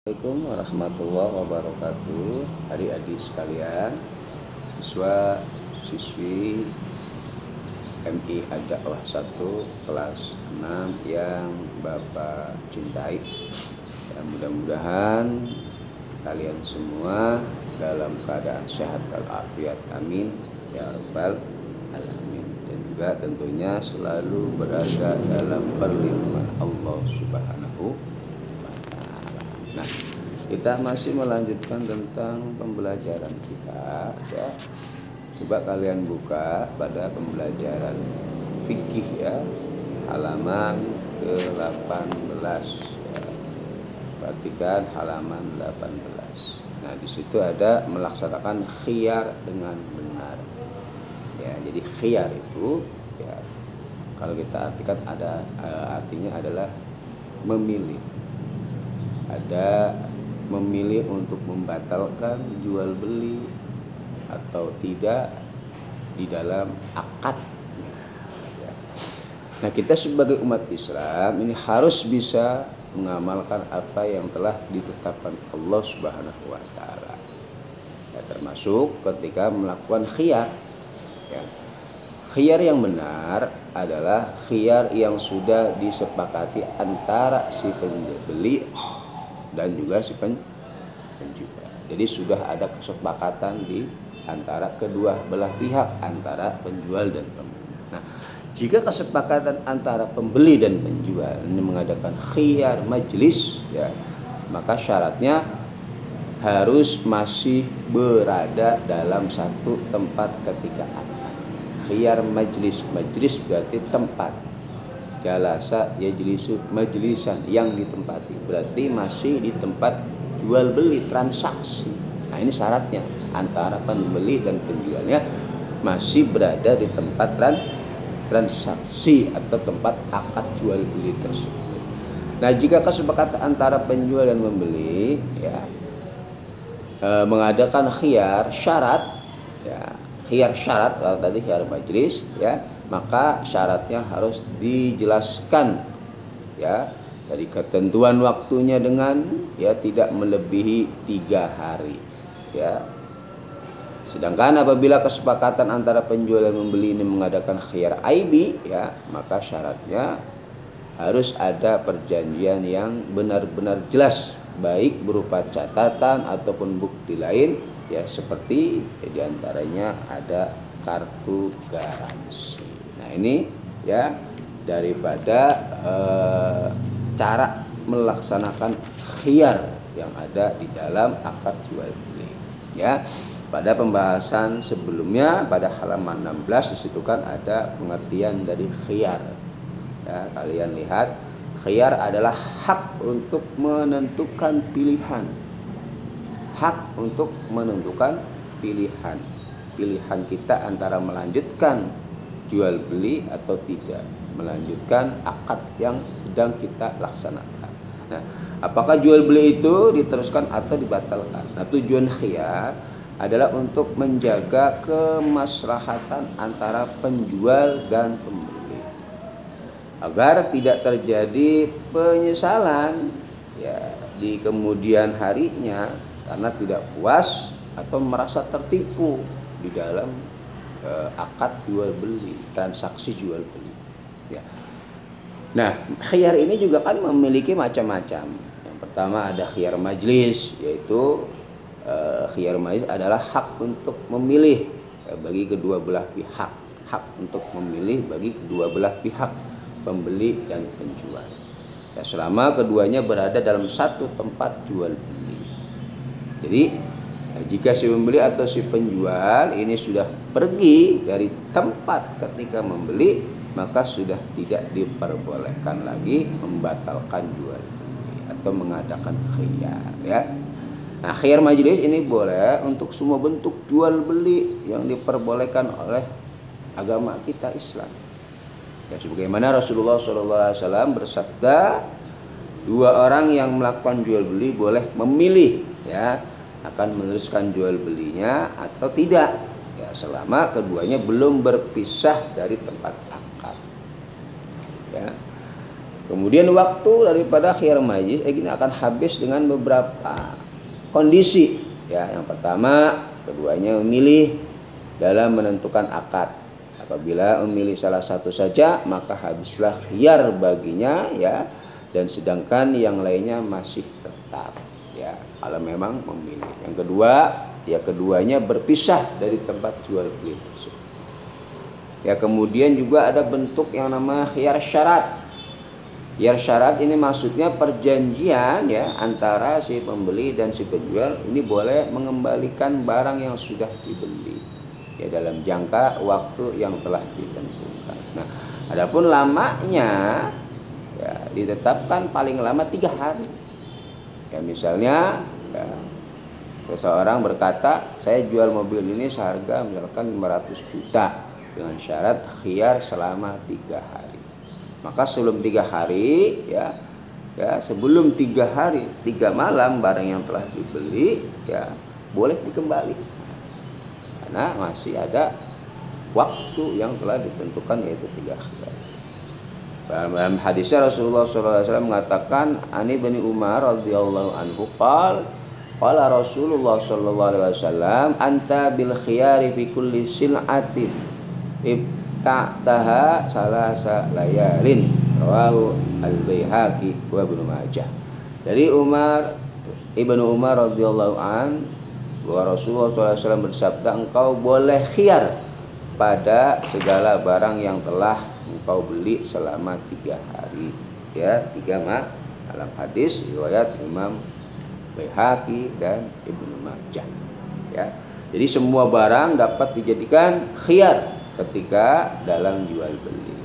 Assalamualaikum warahmatullahi wabarakatuh. Adik-adik sekalian, siswa siswi MI Ad-Dakwah 1 kelas 6 yang Bapak cintai. Dan mudah-mudahan kalian semua dalam keadaan sehat walafiat. Amin ya rabbal alamin. Dan juga tentunya selalu berada dalam perlindungan Allah Subhanahu. Nah, kita masih melanjutkan tentang pembelajaran kita, ya. Coba kalian buka pada pembelajaran fikih, ya, halaman ke-18. Ya. Perhatikan halaman 18. Nah, di situ ada melaksanakan khiyar dengan benar. Ya, jadi khiyar itu, ya, kalau kita artikan artinya adalah memilih. Ada memilih untuk membatalkan jual beli atau tidak di dalam akad. Nah, kita sebagai umat Islam ini harus bisa mengamalkan apa yang telah ditetapkan Allah Subhanahu wa taala. Ya, termasuk ketika melakukan khiyar. Ya. Khiyar yang benar adalah khiyar yang sudah disepakati antara si pembeli dan juga si penjual. Jadi sudah ada kesepakatan di antara kedua belah pihak, antara penjual dan pembeli. Nah, jika kesepakatan antara pembeli dan penjual ini mengadakan khiyar majlis, ya, maka syaratnya harus masih berada dalam satu tempat ketika akad. Khiyar majlis, majlis berarti tempat. Jalasa yajlisu majlisan, yang ditempati, berarti masih di tempat jual beli transaksi. Nah, ini syaratnya, antara pembeli dan penjualnya masih berada di tempat transaksi atau tempat akad jual beli tersebut. Nah, jika kesepakatan antara penjual dan pembeli, ya, mengadakan khiyar syarat, ya, khiyar syarat, kalau tadi khiyar majlis, ya, maka syaratnya harus dijelaskan, ya, dari ketentuan waktunya dengan, ya, tidak melebihi 3 hari, ya. Sedangkan apabila kesepakatan antara penjual dan pembeli ini mengadakan khiyar aibi, ya, maka syaratnya harus ada perjanjian yang benar-benar jelas, baik berupa catatan ataupun bukti lain, ya, seperti diantaranya ada kartu garansi. Nah, ini, ya, daripada cara melaksanakan khiyar yang ada di dalam akad jual beli, ya. Pada pembahasan sebelumnya pada halaman 16 disitu kan ada pengertian dari khiyar. Ya, kalian lihat, khiyar adalah hak untuk menentukan pilihan. Hak untuk menentukan pilihan. Pilihan kita antara melanjutkan jual beli atau tidak, melanjutkan akad yang sedang kita laksanakan. Nah, apakah jual beli itu diteruskan atau dibatalkan? Nah, tujuan khiyar adalah untuk menjaga kemaslahatan antara penjual dan pembeli, agar tidak terjadi penyesalan, ya, di kemudian harinya karena tidak puas atau merasa tertipu di dalam akad jual beli, transaksi jual beli, ya. Nah, khiyar ini juga kan memiliki macam-macam. Yang pertama ada khiyar majlis, yaitu khiyar majlis adalah hak untuk memilih bagi kedua belah pihak, hak untuk memilih bagi kedua belah pihak, pembeli dan penjual, ya, selama keduanya berada dalam satu tempat jual beli. Jadi jika si pembeli atau si penjual ini sudah pergi dari tempat ketika membeli, maka sudah tidak diperbolehkan lagi membatalkan jual beli atau mengadakan khiyar, ya. Nah, khiyar majlis ini boleh untuk semua bentuk jual beli yang diperbolehkan oleh agama kita Islam. Ya, sebagaimana Rasulullah SAW bersabda, 2 orang yang melakukan jual beli boleh memilih, ya, akan meneruskan jual belinya atau tidak, ya, selama keduanya belum berpisah dari tempat akad, ya. Kemudian waktu daripada khiyar majlis ini akan habis dengan beberapa kondisi. Ya, yang pertama, keduanya memilih dalam menentukan akad. Apabila memilih salah satu saja, maka habislah khiyar baginya, ya. Dan sedangkan yang lainnya masih tetap, ya. Kalau memang memilih. Yang kedua, ya keduanya berpisah dari tempat jual beli tersebut. Ya, kemudian juga ada bentuk yang namanya khiyar syarat. Khiyar syarat ini maksudnya perjanjian, ya, antara si pembeli dan si penjual ini boleh mengembalikan barang yang sudah dibeli, ya, dalam jangka waktu yang telah ditentukan. Nah, adapun lamanya, ya, ditetapkan paling lama 3 hari. Ya, misalnya, ya, seseorang berkata, saya jual mobil ini seharga misalkan 500 juta dengan syarat khiyar selama 3 hari. Maka sebelum 3 hari, ya sebelum 3 hari 3 malam barang yang telah dibeli, ya, boleh dikembalikan karena masih ada waktu yang telah ditentukan, yaitu 3 hari. Dalam hadisnya Rasulullah SAW mengatakan, Ani bin Umar radhiyallahu anhu qala Rasulullah sallallahu alaihi wasallam, anta bil khiyari fi kulli sil'atin ta'taha salasa layalin, rawahu al-Baihaqi wa Ibnu Majah. Dari Ibnu Umar radhiyallahu an, bahwa Rasulullah SAW bersabda, engkau boleh khiyar pada segala barang yang telah engkau beli selama 3 hari, ya, 3 malam. Hadis riwayat Imam Baihaqi dan Ibnu Majah, ya. Jadi semua barang dapat dijadikan khiyar ketika dalam jual beli.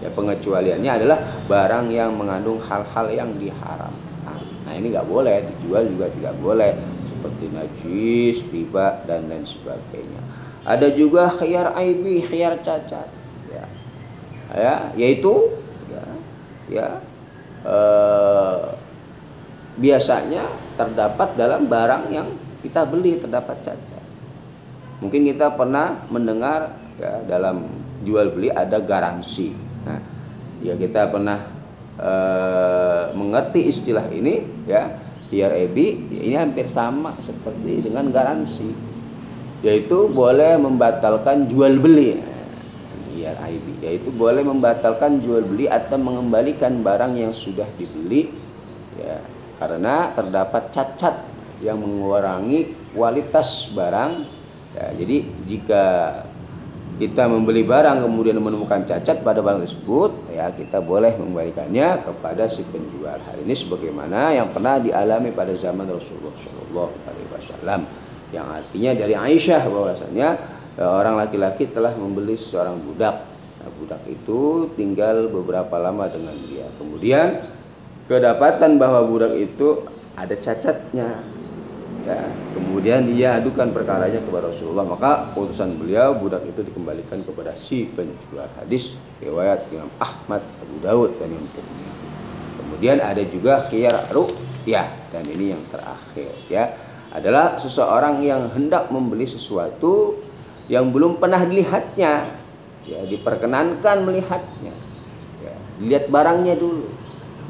Ya, pengecualiannya adalah barang yang mengandung hal-hal yang diharamkan. Nah, ini nggak boleh dijual, juga tidak boleh, seperti najis, riba, dan lain sebagainya. Ada juga khiyar aibi, khiyar cacat, ya, yaitu, biasanya terdapat dalam barang yang kita beli terdapat cacat. Mungkin kita pernah mendengar, ya, dalam jual beli ada garansi. Nah, ya, kita pernah mengerti istilah ini, ya. Khiyar aibi ini hampir sama seperti dengan garansi, yaitu boleh membatalkan jual beli. Khiyar aibi yaitu boleh membatalkan jual beli atau mengembalikan barang yang sudah dibeli, ya, karena terdapat cacat yang mengurangi kualitas barang. Ya, jadi jika kita membeli barang kemudian menemukan cacat pada barang tersebut, ya, kita boleh mengembalikannya kepada si penjual. Hal ini sebagaimana yang pernah dialami pada zaman Rasulullah SAW, yang artinya dari Aisyah bahwasanya orang laki-laki telah membeli seorang budak. Nah, budak itu tinggal beberapa lama dengan dia. Kemudian kedapatan bahwa budak itu ada cacatnya. Ya, kemudian dia adukan perkaranya kepada Rasulullah, maka utusan beliau budak itu dikembalikan kepada si penjual. Hadis riwayat Imam Ahmad, Abu Daud, dan Imam Tirmidzi. Kemudian ada juga khiyar ru'yah, dan ini yang terakhir, ya, adalah seseorang yang hendak membeli sesuatu yang belum pernah dilihatnya, ya, diperkenankan melihatnya, ya, dilihat barangnya dulu,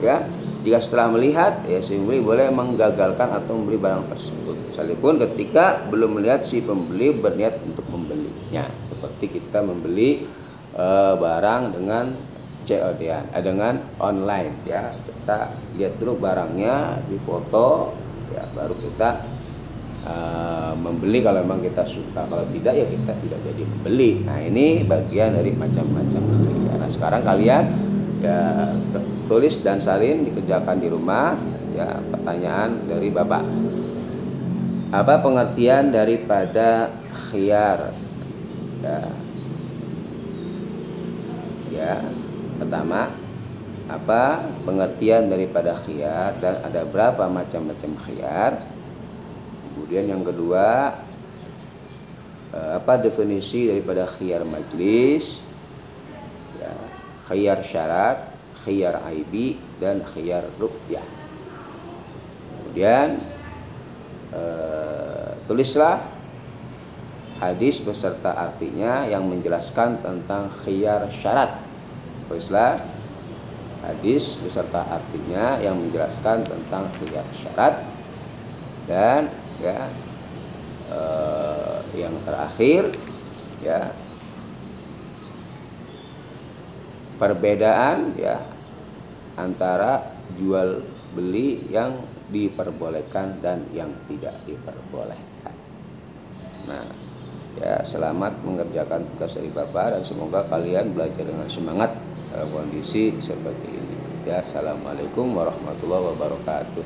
ya. Jika setelah melihat, ya, si pembeli boleh menggagalkan atau membeli barang tersebut, sekalipun ketika belum melihat si pembeli berniat untuk membelinya. Seperti kita membeli barang dengan COD-an, dengan online, ya, kita lihat dulu barangnya, difoto, ya, baru kita membeli kalau memang kita suka. Kalau tidak, ya kita tidak jadi membeli. Nah, ini bagian dari macam-macam khiyar. Nah, sekarang kalian, ya, tulis dan salin, dikerjakan di rumah, ya. Pertanyaan dari Bapak, apa pengertian daripada khiyar? Ya, pertama, apa pengertian daripada khiyar dan ada berapa macam-macam khiyar? Kemudian yang kedua, apa definisi daripada khiyar majlis, ya, khiyar syarat, khiyar aibi, dan khiyar ru'yah. Kemudian tulislah hadis beserta artinya yang menjelaskan tentang khiyar syarat. Tulislah hadis beserta artinya yang menjelaskan tentang khiyar syarat. Dan ya yang terakhir ya perbedaan ya antara jual beli yang diperbolehkan dan yang tidak diperbolehkan. Nah, ya selamat mengerjakan tugas dari Bapak dan semoga kalian belajar dengan semangat dalam kondisi seperti ini. Ya, assalamualaikum warahmatullahi wabarakatuh.